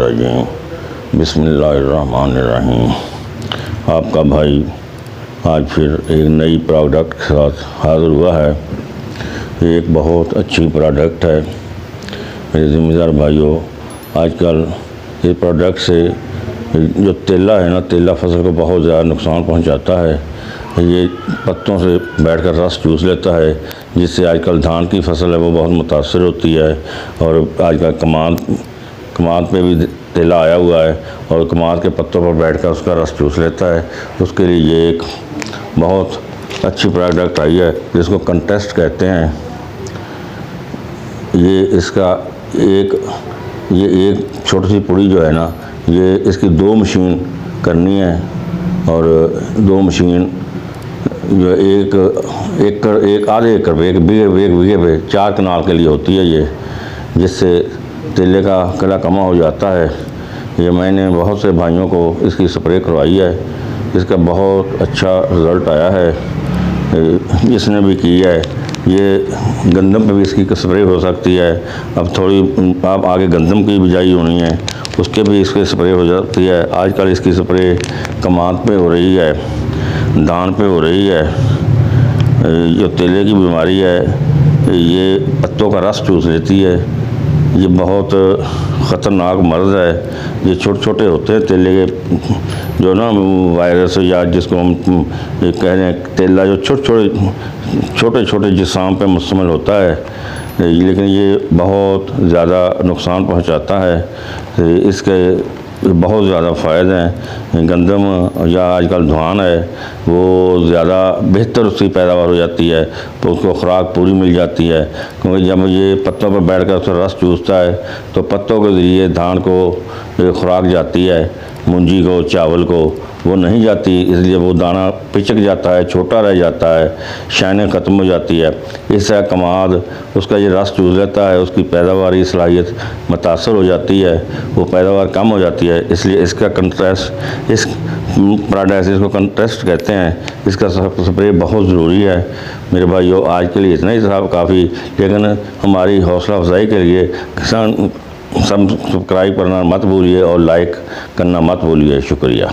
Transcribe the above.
रजीम बिस्मिल्लाहिर्रहमानिर्रहीम। आपका भाई आज फिर एक नई प्रोडक्ट के साथ हाज़िर हुआ है। ये एक बहुत अच्छी प्रोडक्ट है मेरे ज़िम्मेदार भाइयों। आजकल ये प्रोडक्ट से जो तेला है ना, तेला फसल को बहुत ज़्यादा नुकसान पहुंचाता है। ये पत्तों से बैठकर रस चूस लेता है, जिससे आजकल धान की फसल है वो बहुत मुतासर होती है। और आजकल कमाद पे भी तेला आया हुआ है और कमाद के पत्तों पर बैठकर उसका रस चूस लेता है। उसके लिए ये एक बहुत अच्छी प्रोडक्ट आई है जिसको कंटेस्ट कहते हैं। ये इसका एक छोटी सी पुड़ी जो है ना, ये इसकी 2 मशीन करनी है। और 2 मशीन जो एक आधे एकड़ पे, एक बीघे पे 4 कनाल के लिए होती है ये, जिससे तेले का कला कमा हो जाता है। ये मैंने बहुत से भाइयों को इसकी स्प्रे करवाई है, इसका बहुत अच्छा रिज़ल्ट आया है। जिसने भी की है, ये गंदम पे भी इसकी स्प्रे हो सकती है। अब थोड़ी आप आगे गंदम की बिजाई होनी है, उसके भी इसके स्प्रे हो जाती है। आजकल इसकी स्प्रे कमाद पे हो रही है, धान पे हो रही है। जो तेले की बीमारी है, ये पत्तों का रस चूस लेती है। ये बहुत ख़तरनाक मर्ज़ है। ये छोटे छोटे होते हैं तेले के, जो ना वायरस या जिसको हम कह रहे हैं तेला, जो छोटे छोटे जिस्म पे मुश्तमिल होता है, लेकिन ये बहुत ज़्यादा नुकसान पहुंचाता है। इसके बहुत ज़्यादा फ़ायदे हैं। गंदम या आजकल धान है वो ज़्यादा बेहतर उसकी पैदावार हो जाती है, तो उसको खुराक पूरी मिल जाती है। क्योंकि जब ये पत्तों पर बैठकर उसका रस चूसता है तो पत्तों के ज़रिए धान को खुराक जाती है, मुंजी को, चावल को वो नहीं जाती, इसलिए वो दाना पिचक जाता है, छोटा रह जाता है, शाइनें ख़त्म हो जाती है। इससे कमाद उसका ये रस चूस लेता है, उसकी पैदावारी सलाहियत मुतासर हो जाती है, वो पैदावार कम हो जाती है। इसलिए इसका कंट्रेस्ट, इस प्रोडक्ट इसको कंट्रेस्ट कहते हैं, इसका स्प्रे बहुत ज़रूरी है मेरे भाइयों। आज के लिए इतना ही साहब काफ़ी, लेकिन हमारी हौसला अफजाई के लिए किसान सब सब्सक्राइब करना मत भूलिए और लाइक करना मत भूलिए। शुक्रिया।